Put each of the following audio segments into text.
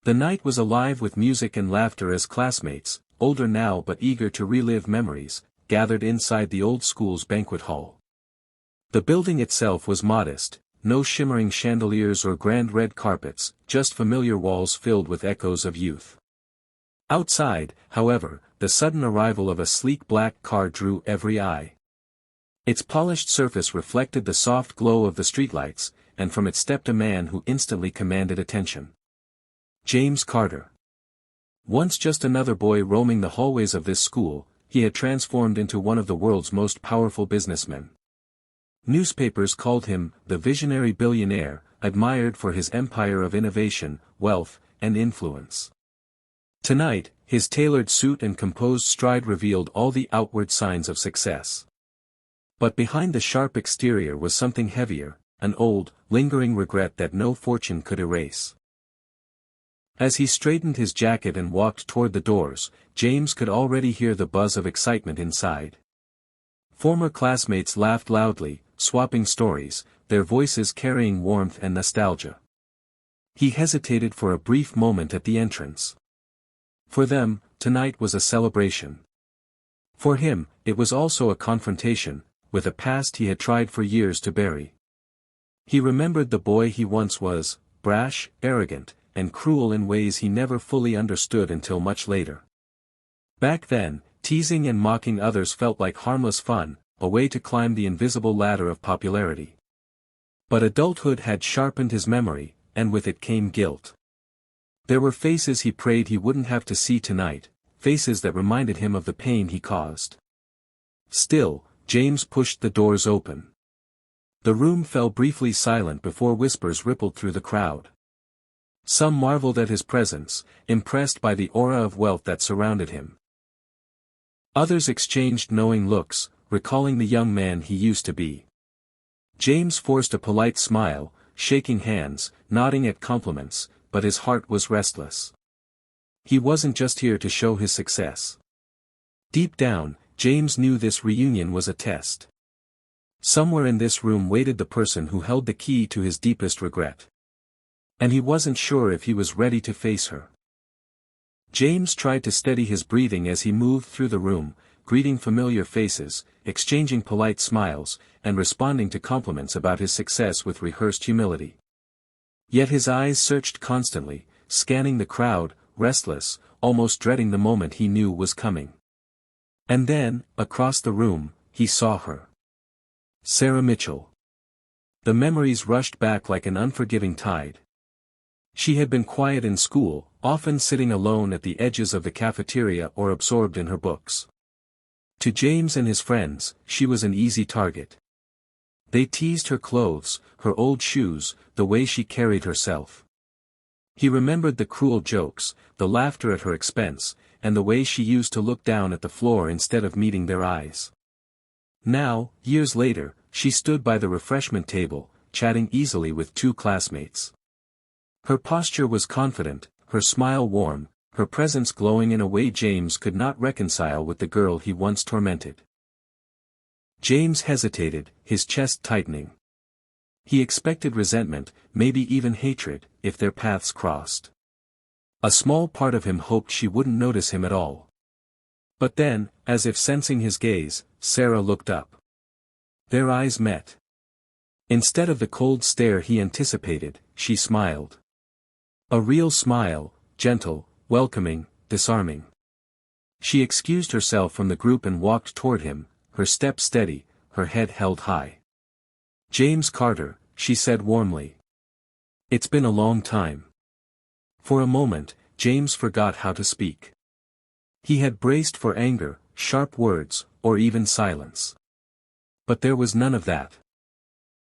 The night was alive with music and laughter as classmates, older now but eager to relive memories, gathered inside the old school's banquet hall. The building itself was modest, no shimmering chandeliers or grand red carpets, just familiar walls filled with echoes of youth. Outside, however, the sudden arrival of a sleek black car drew every eye. Its polished surface reflected the soft glow of the streetlights, and from it stepped a man who instantly commanded attention. James Carter. Once just another boy roaming the hallways of this school, he had transformed into one of the world's most powerful businessmen. Newspapers called him the visionary billionaire, admired for his empire of innovation, wealth, and influence. Tonight, his tailored suit and composed stride revealed all the outward signs of success. But behind the sharp exterior was something heavier, an old, lingering regret that no fortune could erase. As he straightened his jacket and walked toward the doors, James could already hear the buzz of excitement inside. Former classmates laughed loudly, swapping stories, their voices carrying warmth and nostalgia. He hesitated for a brief moment at the entrance. For them, tonight was a celebration. For him, it was also a confrontation, with a past he had tried for years to bury. He remembered the boy he once was, brash, arrogant, and cruel in ways he never fully understood until much later. Back then, teasing and mocking others felt like harmless fun, a way to climb the invisible ladder of popularity. But adulthood had sharpened his memory, and with it came guilt. There were faces he prayed he wouldn't have to see tonight, faces that reminded him of the pain he caused. Still, James pushed the doors open. The room fell briefly silent before whispers rippled through the crowd. Some marveled at his presence, impressed by the aura of wealth that surrounded him. Others exchanged knowing looks, recalling the young man he used to be. James forced a polite smile, shaking hands, nodding at compliments, but his heart was restless. He wasn't just here to show his success. Deep down, James knew this reunion was a test. Somewhere in this room waited the person who held the key to his deepest regret. And he wasn't sure if he was ready to face her. James tried to steady his breathing as he moved through the room, greeting familiar faces, exchanging polite smiles, and responding to compliments about his success with rehearsed humility. Yet his eyes searched constantly, scanning the crowd, restless, almost dreading the moment he knew was coming. And then, across the room, he saw her. Sarah Mitchell. The memories rushed back like an unforgiving tide. She had been quiet in school, often sitting alone at the edges of the cafeteria or absorbed in her books. To James and his friends, she was an easy target. They teased her clothes, her old shoes, the way she carried herself. He remembered the cruel jokes, the laughter at her expense, and the way she used to look down at the floor instead of meeting their eyes. Now, years later, she stood by the refreshment table, chatting easily with two classmates. Her posture was confident, her smile warm, her presence glowing in a way James could not reconcile with the girl he once tormented. James hesitated, his chest tightening. He expected resentment, maybe even hatred, if their paths crossed. A small part of him hoped she wouldn't notice him at all. But then, as if sensing his gaze, Sarah looked up. Their eyes met. Instead of the cold stare he anticipated, she smiled. A real smile, gentle, welcoming, disarming. She excused herself from the group and walked toward him, her step steady, her head held high. James Carter, she said warmly. It's been a long time. For a moment, James forgot how to speak. He had braced for anger, sharp words, or even silence. But there was none of that.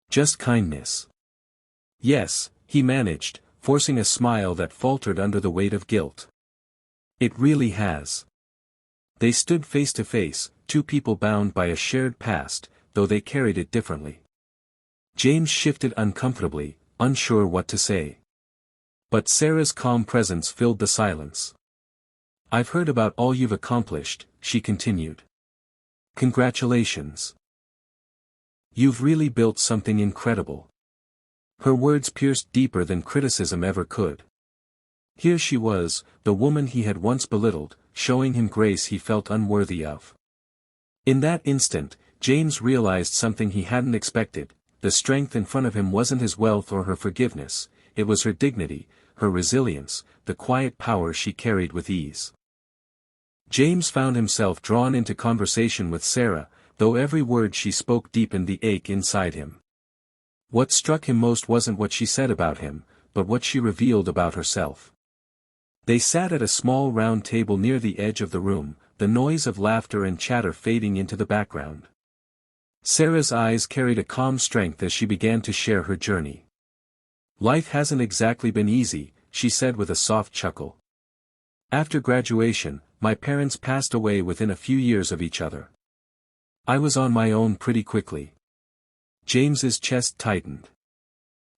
Just kindness. Yes, he managed, forcing a smile that faltered under the weight of guilt. It really has. They stood face to face, two people bound by a shared past, though they carried it differently. James shifted uncomfortably, unsure what to say. But Sarah's calm presence filled the silence. I've heard about all you've accomplished, she continued. Congratulations. You've really built something incredible. Her words pierced deeper than criticism ever could. Here she was, the woman he had once belittled, showing him grace he felt unworthy of. In that instant, James realized something he hadn't expected. The strength in front of him wasn't his wealth or her forgiveness, it was her dignity, her resilience, the quiet power she carried with ease. James found himself drawn into conversation with Sarah, though every word she spoke deepened the ache inside him. What struck him most wasn't what she said about him, but what she revealed about herself. They sat at a small round table near the edge of the room, the noise of laughter and chatter fading into the background. Sarah's eyes carried a calm strength as she began to share her journey. "Life hasn't exactly been easy," she said with a soft chuckle. "After graduation, my parents passed away within a few years of each other. I was on my own pretty quickly." James's chest tightened.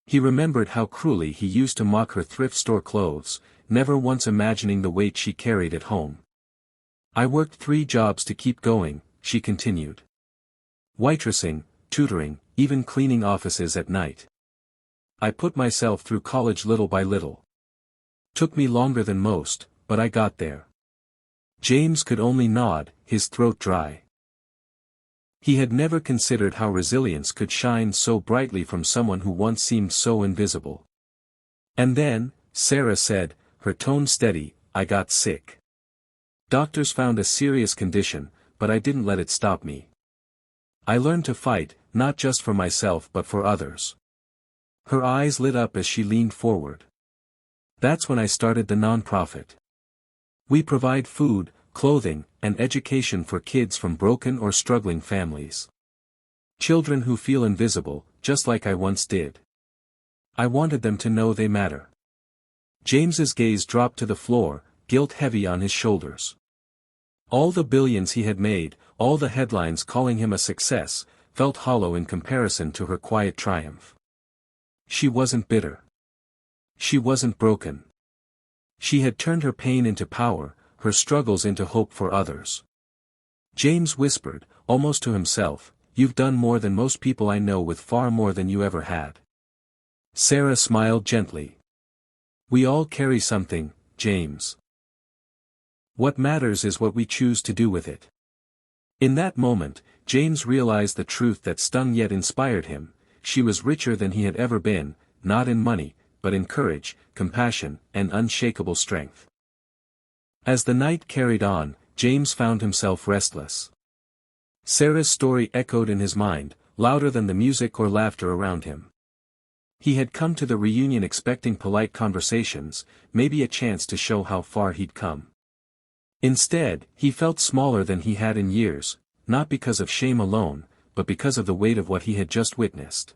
He remembered how cruelly he used to mock her thrift store clothes, never once imagining the weight she carried at home. "I worked 3 jobs to keep going," she continued. "Waitressing, tutoring, even cleaning offices at night. I put myself through college little by little. Took me longer than most, but I got there." James could only nod, his throat dry. He had never considered how resilience could shine so brightly from someone who once seemed so invisible. "And then," Sarah said, her tone steady, "I got sick. Doctors found a serious condition, but I didn't let it stop me. I learned to fight, not just for myself but for others." Her eyes lit up as she leaned forward. "That's when I started the nonprofit. We provide food, clothing, and education for kids from broken or struggling families. Children who feel invisible, just like I once did. I wanted them to know they matter." James's gaze dropped to the floor, guilt heavy on his shoulders. All the billions he had made, all the headlines calling him a success, felt hollow in comparison to her quiet triumph. She wasn't bitter. She wasn't broken. She had turned her pain into power, her struggles into hope for others. James whispered, almost to himself, "You've done more than most people I know with far more than you ever had." Sarah smiled gently. "We all carry something, James. What matters is what we choose to do with it." In that moment, James realized the truth that stung yet inspired him: she was richer than he had ever been, not in money, but in courage, compassion, and unshakable strength. As the night carried on, James found himself restless. Sarah's story echoed in his mind, louder than the music or laughter around him. He had come to the reunion expecting polite conversations, maybe a chance to show how far he'd come. Instead, he felt smaller than he had in years, not because of shame alone, but because of the weight of what he had just witnessed.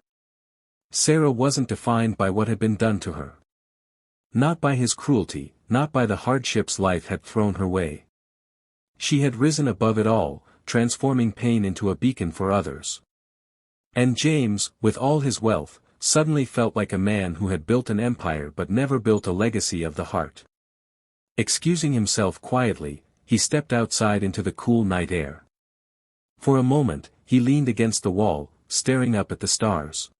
Sarah wasn't defined by what had been done to her. Not by his cruelty, not by the hardships life had thrown her way. She had risen above it all, transforming pain into a beacon for others. And James, with all his wealth, suddenly felt like a man who had built an empire but never built a legacy of the heart. Excusing himself quietly, he stepped outside into the cool night air. For a moment, he leaned against the wall, staring up at the stars.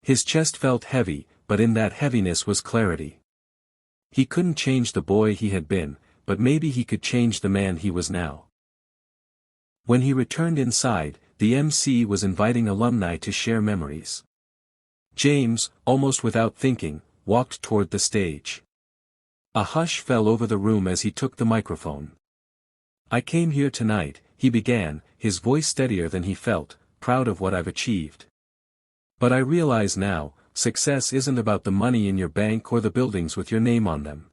His chest felt heavy, but in that heaviness was clarity. He couldn't change the boy he had been, but maybe he could change the man he was now. When he returned inside, the MC was inviting alumni to share memories. James, almost without thinking, walked toward the stage. A hush fell over the room as he took the microphone. "I came here tonight," he began, his voice steadier than he felt, "proud of what I've achieved. But I realize now, success isn't about the money in your bank or the buildings with your name on them.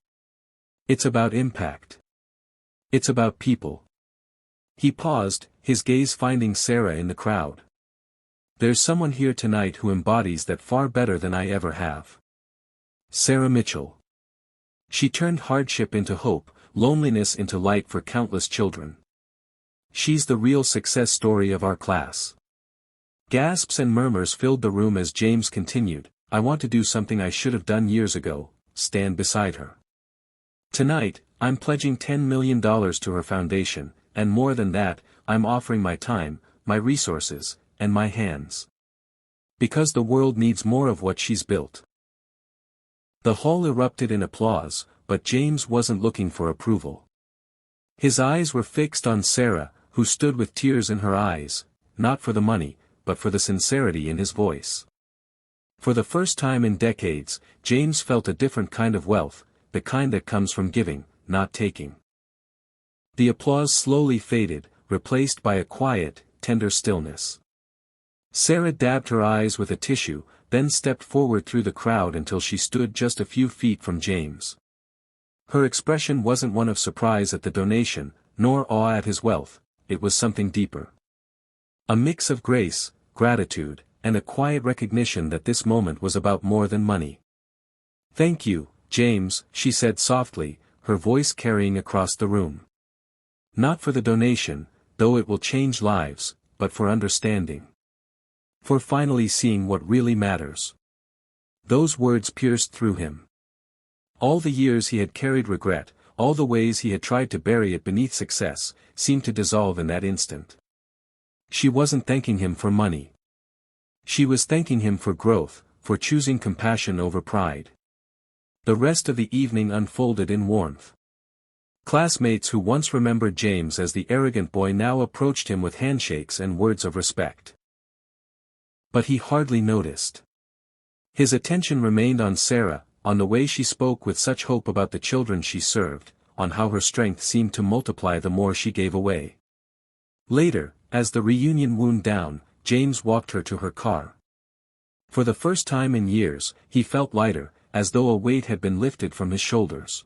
It's about impact. It's about people." He paused, his gaze finding Sarah in the crowd. "There's someone here tonight who embodies that far better than I ever have. Sarah Mitchell. She turned hardship into hope, loneliness into light for countless children. She's the real success story of our class." Gasps and murmurs filled the room as James continued, "I want to do something I should have done years ago, stand beside her. Tonight, I'm pledging $10 million to her foundation, and more than that, I'm offering my time, my resources, and my hands. Because the world needs more of what she's built." The hall erupted in applause, but James wasn't looking for approval. His eyes were fixed on Sarah, who stood with tears in her eyes, not for the money, but for the sincerity in his voice. For the first time in decades, James felt a different kind of wealth, the kind that comes from giving, not taking. The applause slowly faded, replaced by a quiet, tender stillness. Sarah dabbed her eyes with a tissue, then stepped forward through the crowd until she stood just a few feet from James. Her expression wasn't one of surprise at the donation, nor awe at his wealth, it was something deeper. A mix of grace, gratitude, and a quiet recognition that this moment was about more than money. "Thank you, James," she said softly, her voice carrying across the room. "Not for the donation, though it will change lives, but for understanding. For finally seeing what really matters." Those words pierced through him. All the years he had carried regret, all the ways he had tried to bury it beneath success, seemed to dissolve in that instant. She wasn't thanking him for money. She was thanking him for growth, for choosing compassion over pride. The rest of the evening unfolded in warmth. Classmates who once remembered James as the arrogant boy now approached him with handshakes and words of respect. But he hardly noticed. His attention remained on Sarah, on the way she spoke with such hope about the children she served, on how her strength seemed to multiply the more she gave away. Later, as the reunion wound down, James walked her to her car. For the first time in years, he felt lighter, as though a weight had been lifted from his shoulders.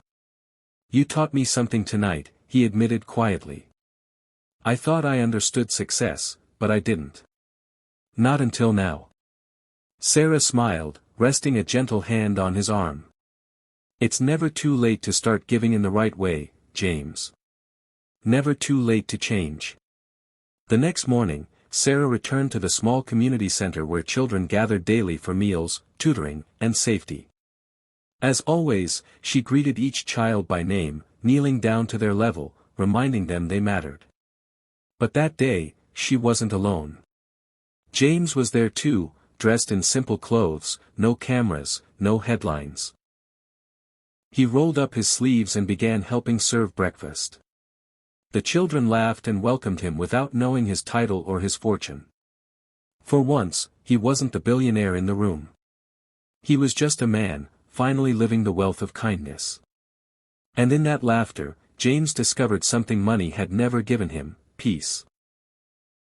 "You taught me something tonight," he admitted quietly. "I thought I understood success, but I didn't. Not until now." Sarah smiled, resting a gentle hand on his arm. "It's never too late to start giving in the right way, James. Never too late to change." The next morning, Sarah returned to the small community center where children gathered daily for meals, tutoring, and safety. As always, she greeted each child by name, kneeling down to their level, reminding them they mattered. But that day, she wasn't alone. James was there too, dressed in simple clothes, no cameras, no headlines. He rolled up his sleeves and began helping serve breakfast. The children laughed and welcomed him without knowing his title or his fortune. For once, he wasn't the billionaire in the room. He was just a man, finally living the wealth of kindness. And in that laughter, James discovered something money had never given him: peace.